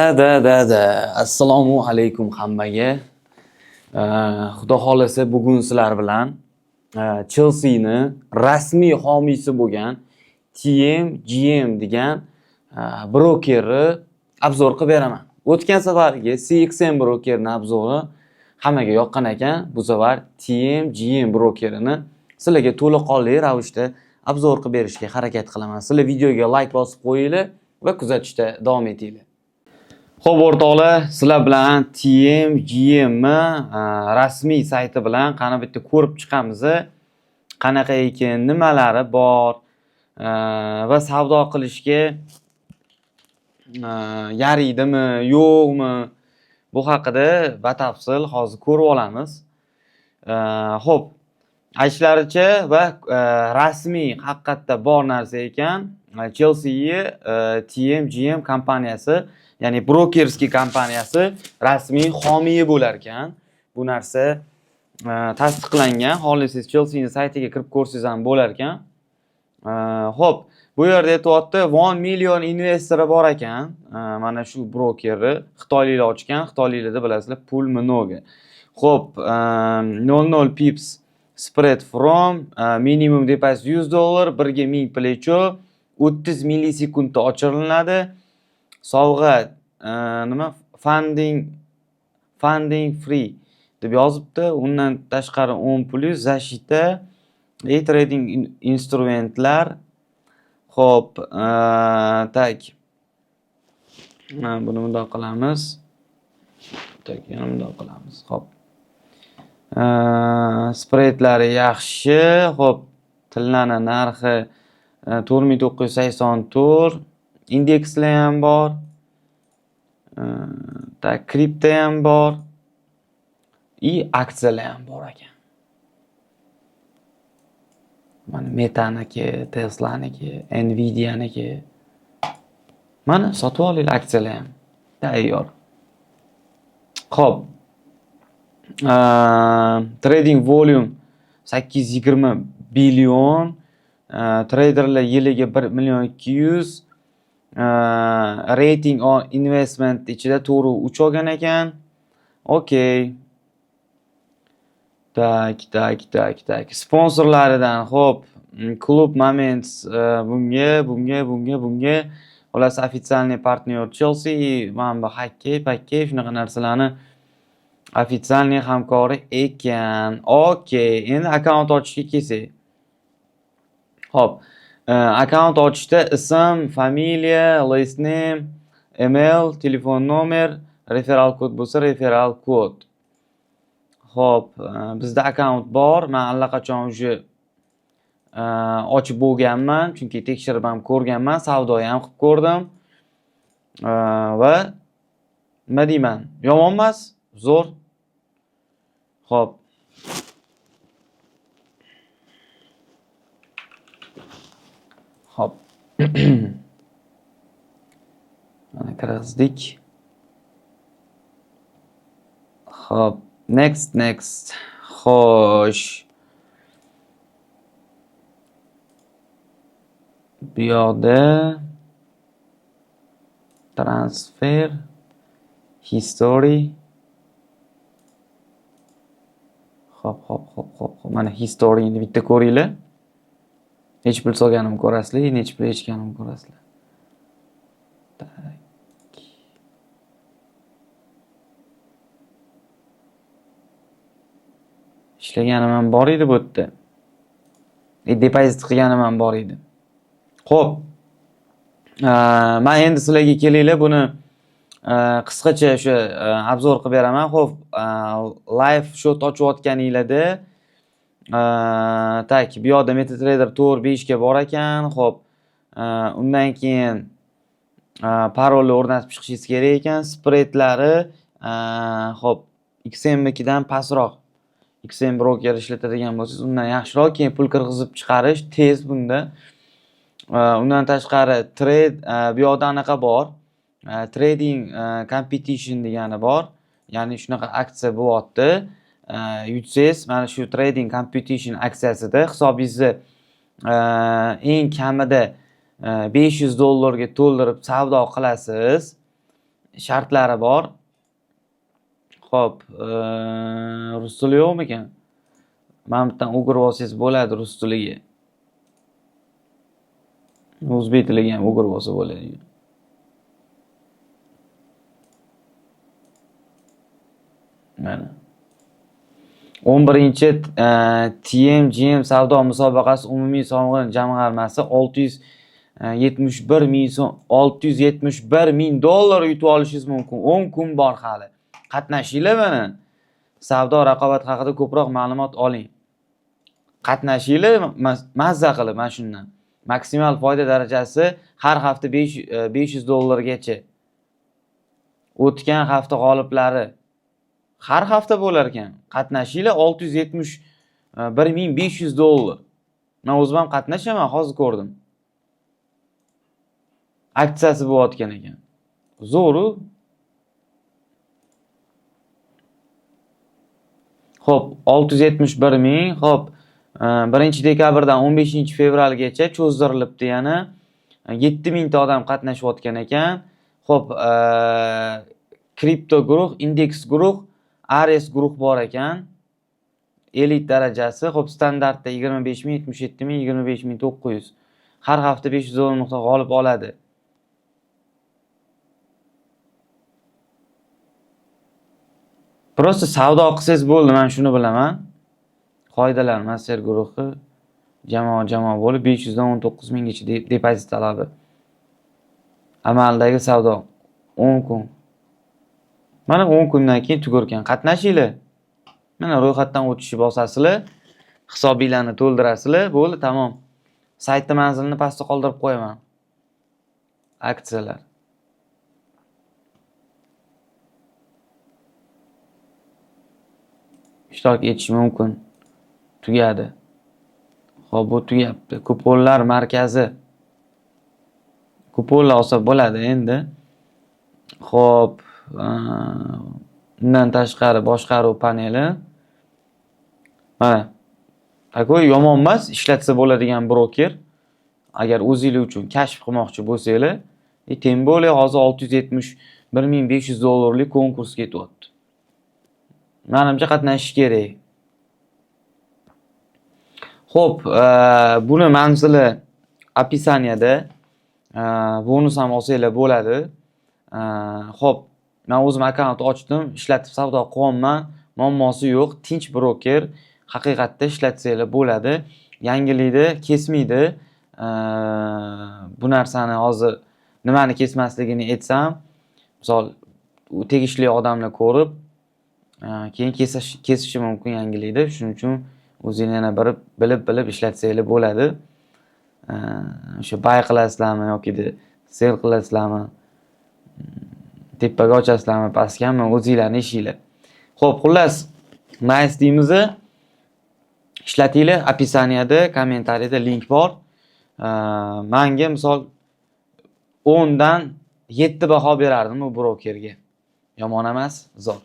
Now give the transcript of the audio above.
Assalomu alaykum hammaga. Xudo xolasa bugun sizlar bilan Chelsea'ni rasmiy homiysi bo'lgan TMGM degan brokerni obzor qilib beraman. O'tgan safargi CXM brokerni obzori hammaga yoqqan ekan. Bu safar TMGM brokerini sizlarga to'laqonli ravishda obzor qilib berishga harakat qilaman. Sizlar videoga like bosib qo'yinglar va kuzatishda davom etinglar. Xo'p o'rtoqlar, sizlar bilan TMGM rasmiy sayti bilan qani bitta ko'rib chiqamiz. Qanaqa ekan, nimalari bor va savdo qilishga yaraydimi, yo'qmi? Bu haqida batafsil hozir ko'rib olamiz. Xo'p, aytishlaricha va rasmiy haqiqatda bor narsa ekan. Chelsea TMGM kompaniyasi, ya'ni brokerskiy kompaniyasi rasmiy homiyi bo'lar ekan. Bu narsa tasdiqlangan. Xohlasangiz Chelsea'ning saytiga kirib ko'rsangiz ham bo'lar ekan. Xo'p, bu yerda aytyapti 1 million investori bor ekan. Mana shu brokerni xitoyliklar ochgan. Xitoyliklarda bilasizlar, pul много. Xo'p, 00 pips spread from minimum deposit $100, birga 1000 plecho 30 millisekundda ochiriladi. Sovg'a nima funding free deb yozibdi. Undan tashqari 10+ защита trading instrumentlar. Xo'p, tak. Buni bundoq qilamiz. Tak, yana bundoq qilamiz. Xo'p. Spreadlari yaxshi. Xo'p, tillarni narxi 4984. Indekslar ham bor. Tak, kripto ham bor. Aksiyalar ham bor ekan. Mana Meta'niki, Tesla'niki, Nvidia'niki. Mana sotib olinglar aksiyalar ham. Tayyor. Xo'p. Trading volume 820 billion. Traderlar yiliga 1,200,000. Rating on investment ichida to'g'ri 3 olgan ekan. Okay. Tak. Sponsorlaridan xo'p, Club Moments bunga. Xullas ofitsialniy partnyor Chelsea, mana bu pakke shunaqa narsalarni ofitsialniy hamkori ekan. Okay, endi akkaunt ochishga kelsak. Xo'p, akkaunt ochishda ism, familiya, last name, email, telefon nomer, referral kod bo'lsa referral kod. Xo'p, bizda akkaunt bor. Men allaqachon uje ochib bo'lganman, chunki tekshirib ham ko'rganman, savdo ham qilib ko'rdim. Va nima deyman? Yomon emas, zo'r. Xo'p. Xo'p. Mana kirgizdik. Xo'p, next. Xo'sh. Bu yoqda transfer history. Xo'p. Mana historyni bitta ko'ringlar. Hech pul solganim ko'rasizlar, hech pul echganim ko'rasizlar. Ishlaganim ham bor edi bu yerda. Depozit qilganim ham bor edi. Xo'p. Men endi sizlarga kelinglar, buni qisqacha o'sha obzor qilib beraman. Xo'p, live shot ochayotganinglarda tak, bu yoqda MetaTrader 4.5 ga bor ekan. Xo'p, undan keyin parolni o'rnatib chiqishingiz kerak ekan. Spreadlari xo'p, XM2dan pastroq. XM broker ishlatadigan bo'lsangiz, undan yaxshiroq. Keyin pul kirgizib chiqarish tez bunda. Undan tashqari trade bu yoqda anaqa bor. Trading competition degani bor. Ya'ni shunaqa aksiya bo'lyapti. Yutsangiz, mana shu trading competition aksiyasida hisobingizni eng kamida $500 to'ldirib savdo qilasiz. shartlari bor. Xo'p, rus tili yo'qmikan? Mana bu yerdan o'girib olsangiz bo'ladi rus tiliga. O'zbek tiliga ham o'girib olsa bo'ladi. Mana 11-chi TMGM savdo musobaqasi umumiy sovg'a jamg'armasi 671 ming so'm, 671 ming dollar yutib olishingiz mumkin. 10 kun bor hali. Qatnashinglar mana. Savdo raqobat haqida ko'proq ma'lumot oling. Qatnashinglar mazza qilib mana shundan. Maksimal foyda darajasi har hafta 500 dollargacha. O'tgan hafta g'oliblari har hafta bo'lar ekan. Qatnashinglar 671 dollar. Men o'zim ham qatnashaman, hozir ko'rdim. Aksiyasi bo'layotgan ekan. Zo'ru. Xo'p, 671 ming. Xo'p, 1-dekabrdan 15-fevralgacha cho'zdirilibdi yana. 7000 ta odam qatnashayotgan ekan. Xo'p, kripto guruh, indeks guruh, Ares guruh bor ekan. Elit darajasi, xo'p, standartda 25000, 77000, 25900. Har hafta 500 dollar nuqta g'olib oladi. Prosta savdo qilsangiz bo'ldi, men shuni bilaman. Qoidalar master guruhi jamoa bo'lib 500 dan 19 minggacha depozit talabi. Amaldagi savdo 10 kun. Mana 10 kundan keyin tugurgan. Qatnashinglar. Mana ro'yxatdan o'tishni bosasizlar, hisobinglarni to'ldirasizlar, bo'ldi, tamom. Saytda manzilini pastda qoldirib qo'yaman. Aksiyalar. Ishtirok etish mumkin. Tugadi. Xo'p, bu tugayapti. Kuponlar markazi. Kuponlar olsa bo'ladi endi. Xo'p, undan tashqari boshqaruv paneli. Mana. Takoy yomon emas, ishlatsa bo'ladigan broker. Agar o'zingiz uchun kashf qilmoqchi bo'lsangiz, tem bo'lay hozir 671 dollarlik konkurs ketyapti. Menimcha qatnashish kerak. Xo'p, buni manzili opisaniyada bonus ham olsanglar bo'ladi. Xo'p, men o'zim akkaunt ochdim, ishlatib savdo qilyapman, muammosi yo'q, tinch broker, haqiqatda ishlatsanglar bo'ladi. Yangilikni kesmaydi. Bu narsani hozir nimani kesmasligini aytsam, misol tegishli odamlar ko'rib, keyin kesishi mumkin yangilikni. Shuning uchun o'zingiz yana bilib ishlatsanglar bo'ladi. O'sha buy qilasizlarmi yoki sell qilasizlarmi? Tepaga ochasizlarmi, pastgami, o'zingizlarning ishinglar. Xo'p, xullas, nice deymiz. Ishlatinglar, opisaniyada, kommentariyada link bor. Menga misol 10 dan 7 baho berardim bu brokerga. Yomon emas, zo'r.